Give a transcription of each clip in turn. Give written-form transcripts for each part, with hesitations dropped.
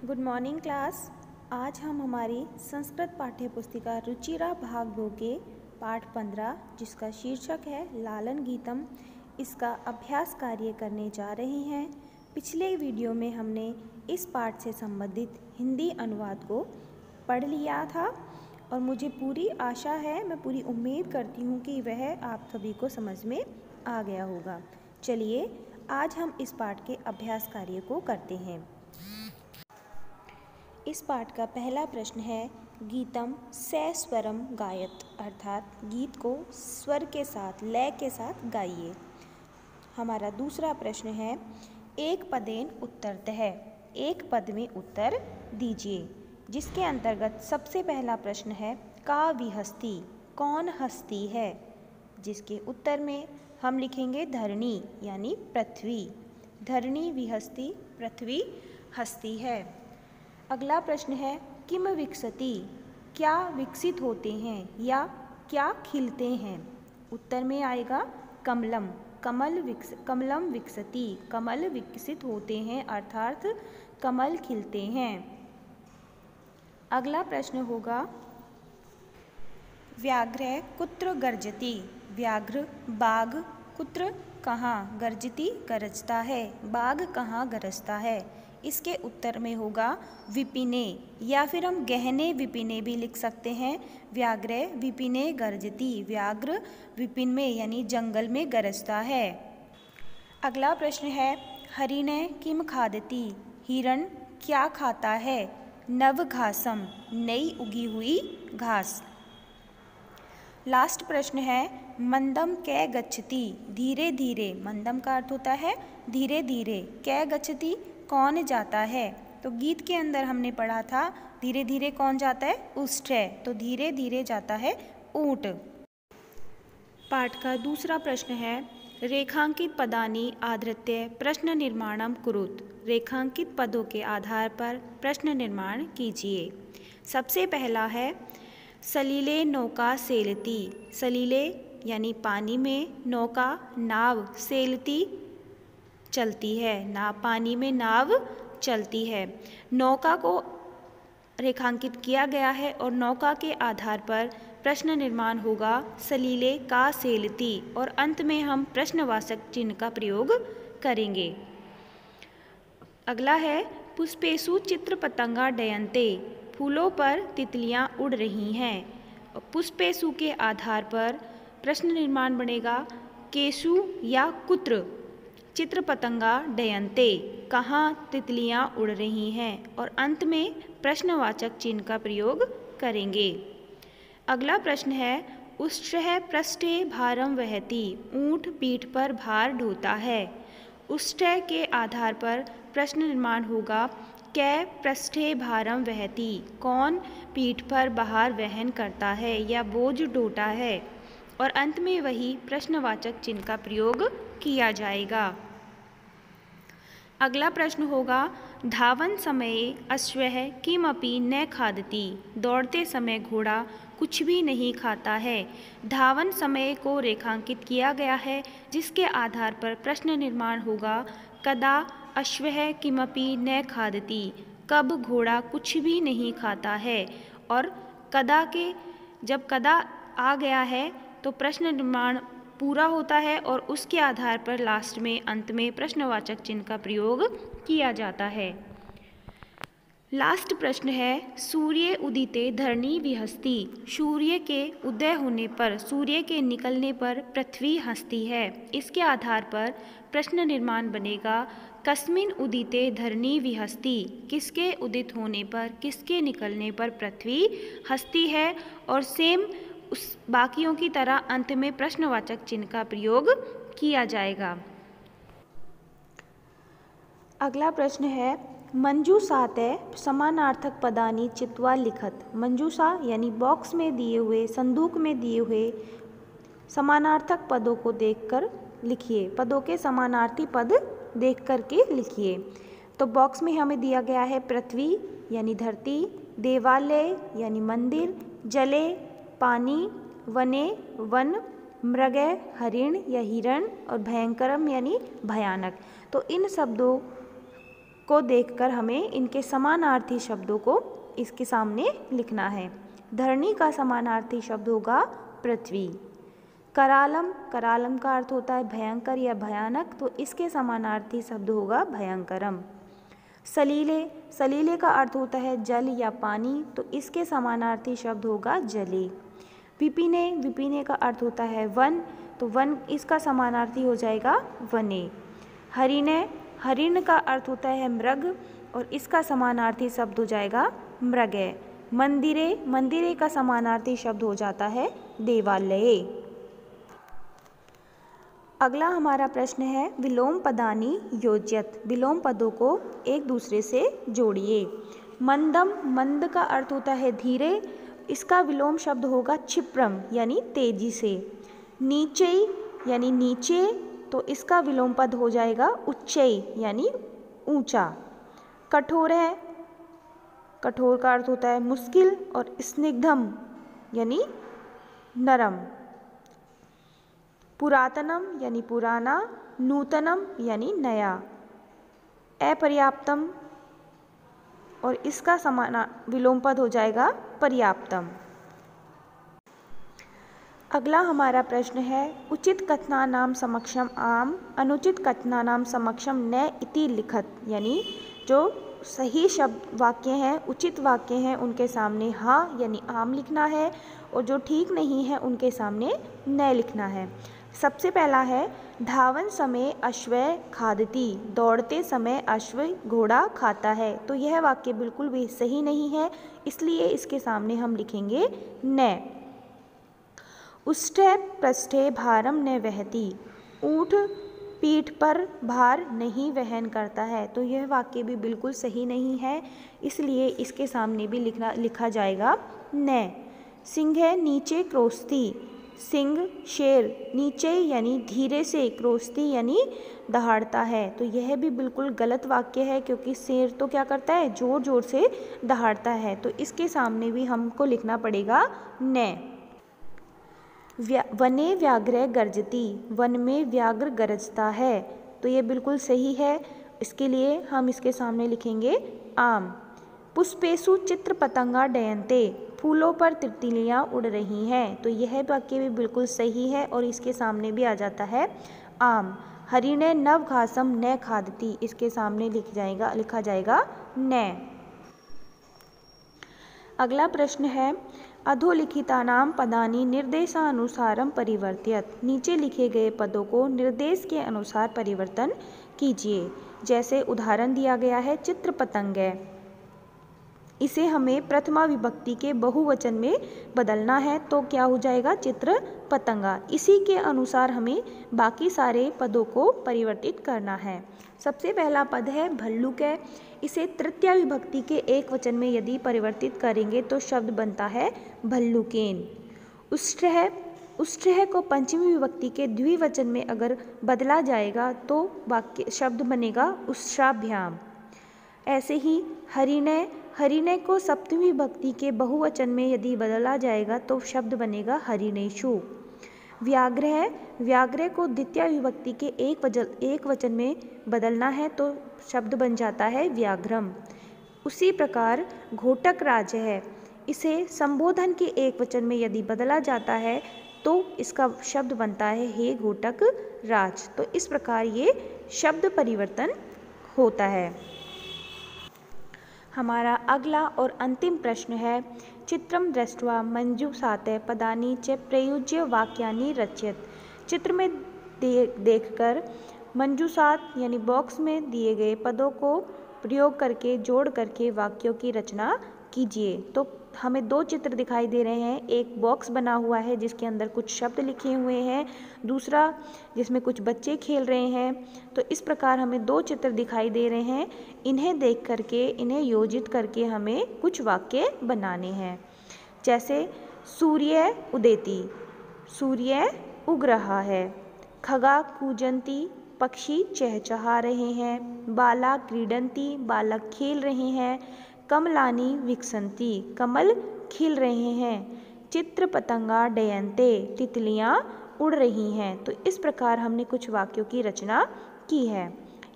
Good morning class. आज हम हमारी संस्कृत पाठ्य पुस्तिका रुचिरा भाग 2 के पाठ 15 जिसका शीर्षक है लालन गीतम, इसका अभ्यास कार्य करने जा रहे हैं। पिछले वीडियो में हमने इस पाठ से संबंधित हिंदी अनुवाद को पढ़ लिया था और मुझे पूरी आशा है, मैं पूरी उम्मीद करती हूँ कि वह आप सभी को समझ में आ गया होगा। चलिए आज हम इस पाठ के अभ्यास कार्य को करते हैं। इस पाठ का पहला प्रश्न है गीतम सस्वरम गायत, अर्थात गीत को स्वर के साथ, लय के साथ गाइए। हमारा दूसरा प्रश्न है एक पदेन उत्तरतः, एक पद में उत्तर दीजिए, जिसके अंतर्गत सबसे पहला प्रश्न है का विहस्ती, कौन हस्ती है, जिसके उत्तर में हम लिखेंगे धरणी यानी पृथ्वी। धरणी विहस्ती, पृथ्वी हस्ती है। अगला प्रश्न है किम विकसति, क्या विकसित होते हैं या क्या खिलते हैं। उत्तर में आएगा कमलम, कमलम विकसति, कमल विकसित होते हैं अर्थात कमल खिलते हैं। अगला प्रश्न होगा व्याघ्र कुत्र गर्जति, व्याघ्र बाघ कुत्र कहाँ, गर्जति गरजता है, बाघ कहाँ गरजता है। इसके उत्तर में होगा विपिने, या फिर हम गहने विपिने भी लिख सकते हैं। व्याघ्र विपिने गर्जति, व्याघ्र विपिन में यानी जंगल में गरजता है। अगला प्रश्न है हरिणे किम खादति, हिरण क्या खाता है, नव घासम, नई उगी हुई घास। लास्ट प्रश्न है मंदम कै गच्छति, धीरे धीरे, मंदम का अर्थ होता है धीरे धीरे, कै गच्छति कौन जाता है। तो गीत के अंदर हमने पढ़ा था धीरे धीरे कौन जाता है, उष्ट है, तो धीरे धीरे जाता है ऊंट। पाठ का दूसरा प्रश्न है रेखांकित पदानि आधृत्य प्रश्न निर्माणम कुरुत, रेखांकित पदों के आधार पर प्रश्न निर्माण कीजिए। सबसे पहला है सलीले नौका सेलती, सलीले यानी पानी में, नौका नाव, सेलती चलती है, नाव पानी में नाव चलती है। नौका को रेखांकित किया गया है और नौका के आधार पर प्रश्न निर्माण होगा सलीले का सेलती, और अंत में हम प्रश्नवाचक चिन्ह का प्रयोग करेंगे। अगला है पुष्पेषु चित्र पतंगा डयन्ते, फूलों पर तितलियां उड़ रही हैं। पुष्पेषु के आधार पर प्रश्न निर्माण बनेगा केशु या कुत्र चित्र पतंगा डयन्ते, कहाँ तितलियां उड़ रही हैं, और अंत में प्रश्नवाचक चिन्ह का प्रयोग करेंगे। अगला प्रश्न है उष्ट्रः पृष्ठे भारम वहति, ऊंट पीठ पर भार ढोता है। उष्ट्रः के आधार पर प्रश्न निर्माण होगा कै पृष्ठे भारम वहति, कौन पीठ पर भार वहन करता है या बोझ ढोता है, और अंत में वही प्रश्नवाचक चिन्ह का प्रयोग किया जाएगा। अगला प्रश्न होगा धावन समये अश्वः किमपि न खादति, दौड़ते समय घोड़ा कुछ भी नहीं खाता है। धावन समय को रेखांकित किया गया है, जिसके आधार पर प्रश्न निर्माण होगा कदा अश्वः किमपि न खादति, कब घोड़ा कुछ भी नहीं खाता है, और कदा के जब कदा आ गया है तो प्रश्न निर्माण पूरा होता है और उसके आधार पर लास्ट में अंत में प्रश्नवाचक चिन्ह का प्रयोग किया जाता है। लास्ट प्रश्न है सूर्य उदिते धरणी विहस्ती, सूर्य के उदय होने पर, सूर्य के निकलने पर पृथ्वी हंसती है। इसके आधार पर प्रश्न निर्माण बनेगा कस्मिन उदिते धरणी विहस्ती, किसके उदित होने पर, किसके निकलने पर पृथ्वी हंसती है, और सेम उस बाकियों की तरह अंत में प्रश्नवाचक चिन्ह का प्रयोग किया जाएगा। अगला प्रश्न है मंजूषाते समानार्थक पदानि चित्वा लिखत, मंजूषा यानी बॉक्स में दिए हुए, संदूक में दिए हुए समानार्थक पदों को देखकर लिखिए, पदों के समानार्थी पद देख कर के लिखिए। तो बॉक्स में हमें दिया गया है पृथ्वी यानी धरती, देवालय यानी मंदिर, जले पानी, वने वन, मृग हरिण या हिरण, और भयंकरम यानी भयानक। तो इन शब्दों को देखकर हमें इनके समानार्थी शब्दों को इसके सामने लिखना है। धरणी का समानार्थी शब्द होगा पृथ्वी। करालम, करालम का अर्थ होता है भयंकर या भयानक, तो इसके समानार्थी शब्द होगा भयंकरम। सलीले, सलीले का अर्थ होता है जल या पानी, तो इसके समानार्थी शब्द होगा जले। विपिने, विपिने का अर्थ होता है वन, तो वन इसका समानार्थी हो जाएगा वने। हरिणे, हरिण का अर्थ होता है मृग, और इसका समानार्थी शब्द हो जाएगा मृगे। मंदिरे, मंदिरे का समानार्थी शब्द हो जाता है देवालये। अगला हमारा प्रश्न है विलोम पदानि योज्यत, विलोम पदों को एक दूसरे से जोड़िए। मंदम, मंद का अर्थ होता है धीरे, इसका विलोम शब्द होगा क्षिप्रम यानी तेजी से। नीचे यानी नीचे, तो इसका विलोम पद हो जाएगा उच्चई यानी ऊंचा। कठोर है, कठोर का अर्थ होता है मुश्किल, और स्निग्धम यानी नरम। पुरातनम यानी पुराना, नूतनम यानी नया। अपर्याप्तम, और इसका समान विलोम पद हो जाएगा पर्याप्तम। अगला हमारा प्रश्न है उचित कथनानाम समक्षम आम, अनुचित कथनानाम समक्षम न इति लिखत, यानी जो सही शब्द वाक्य हैं, उचित वाक्य हैं, उनके सामने हाँ यानी आम लिखना है, और जो ठीक नहीं है उनके सामने न लिखना है। सबसे पहला है धावन समय अश्व खादती, दौड़ते समय अश्व घोड़ा खाता है, तो यह वाक्य बिल्कुल भी सही नहीं है, इसलिए इसके सामने हम लिखेंगे न। उष्ठे पृष्ठे भारम न वहती, ऊँट पीठ पर भार नहीं वहन करता है, तो यह वाक्य भी बिल्कुल सही नहीं है, इसलिए इसके सामने भी लिखा जाएगा न। सिंह नीचे क्रोशती, सिंह शेर नीचे यानी धीरे से, क्रोशती यानी दहाड़ता है, तो यह भी बिल्कुल गलत वाक्य है, क्योंकि शेर तो क्या करता है जोर जोर से दहाड़ता है, तो इसके सामने भी हमको लिखना पड़ेगा न। वने व्याघ्र गर्जती, वन में व्याघ्र गरजता है, तो ये बिल्कुल सही है, इसके लिए हम इसके सामने लिखेंगे आम। पुष्पेषु चित्र पतंगा डयन्ते, फूलों पर तितलियाँ उड़ रही हैं, तो यह वाक्य भी बिल्कुल सही है, और इसके सामने भी आ जाता है आम। हरिणे नव घासम न खादती, इसके सामने लिखा जाएगा न। अगला प्रश्न है अधोलिखितानां पदानि निर्देशानुसारम परिवर्त्यत, नीचे लिखे गए पदों को निर्देश के अनुसार परिवर्तन कीजिए। जैसे उदाहरण दिया गया है चित्र पतंगे, इसे हमें प्रथमा विभक्ति के बहुवचन में बदलना है, तो क्या हो जाएगा चित्र पतंगा। इसी के अनुसार हमें बाकी सारे पदों को परिवर्तित करना है। सबसे पहला पद है भल्लुक है, इसे तृतीया विभक्ति के एक वचन में यदि परिवर्तित करेंगे तो शब्द बनता है भल्लुकेन। उष्ट्रह, उष्ट्रह को पंचमी विभक्ति के द्विवचन में अगर बदला जाएगा तो वाक्य शब्द बनेगा उष्ट्राभ्याम। ऐसे ही हरिणय, हरिणय को सप्तमी विभक्ति के बहुवचन में यदि बदला जाएगा तो शब्द बनेगा हरिणेषु। व्याघ्र है, व्याघ्र को द्वितीय विभक्ति के एक वचन में बदलना है तो शब्द बन जाता है व्याघ्रम। उसी प्रकार घोटक राज है, इसे संबोधन के एक वचन में यदि बदला जाता है तो इसका शब्द बनता है हे घोटक राज। तो इस प्रकार ये शब्द परिवर्तन होता है। हमारा अगला और अंतिम प्रश्न है चित्रम दृष्ट्वा मंजूषाते पदानि च प्रयुज्य वाक्यानि रचयत। चित्र में देखकर मंजूषात यानी बॉक्स में दिए गए पदों को प्रयोग करके जोड़ करके वाक्यों की रचना कीजिए। तो हमें दो चित्र दिखाई दे रहे हैं, एक बॉक्स बना हुआ है जिसके अंदर कुछ शब्द लिखे हुए हैं, दूसरा जिसमें कुछ बच्चे खेल रहे हैं। तो इस प्रकार हमें दो चित्र दिखाई दे रहे हैं, इन्हें देख करके इन्हें योजित करके हमें कुछ वाक्य बनाने हैं। जैसे सूर्य उदेति, सूर्य उग रहा है। खगा कूजंती, पक्षी चहचहा रहे हैं। बाला क्रीडंती, बालक खेल रहे हैं। कमलानी विकसंती, कमल खिल रहे हैं। चित्र पतंगा डयन्ते, तितलियाँ उड़ रही हैं। तो इस प्रकार हमने कुछ वाक्यों की रचना की है।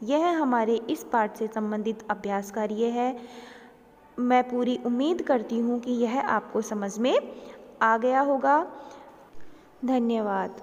यह हमारे इस पाठ से संबंधित अभ्यास कार्य है। मैं पूरी उम्मीद करती हूँ कि यह आपको समझ में आ गया होगा। धन्यवाद।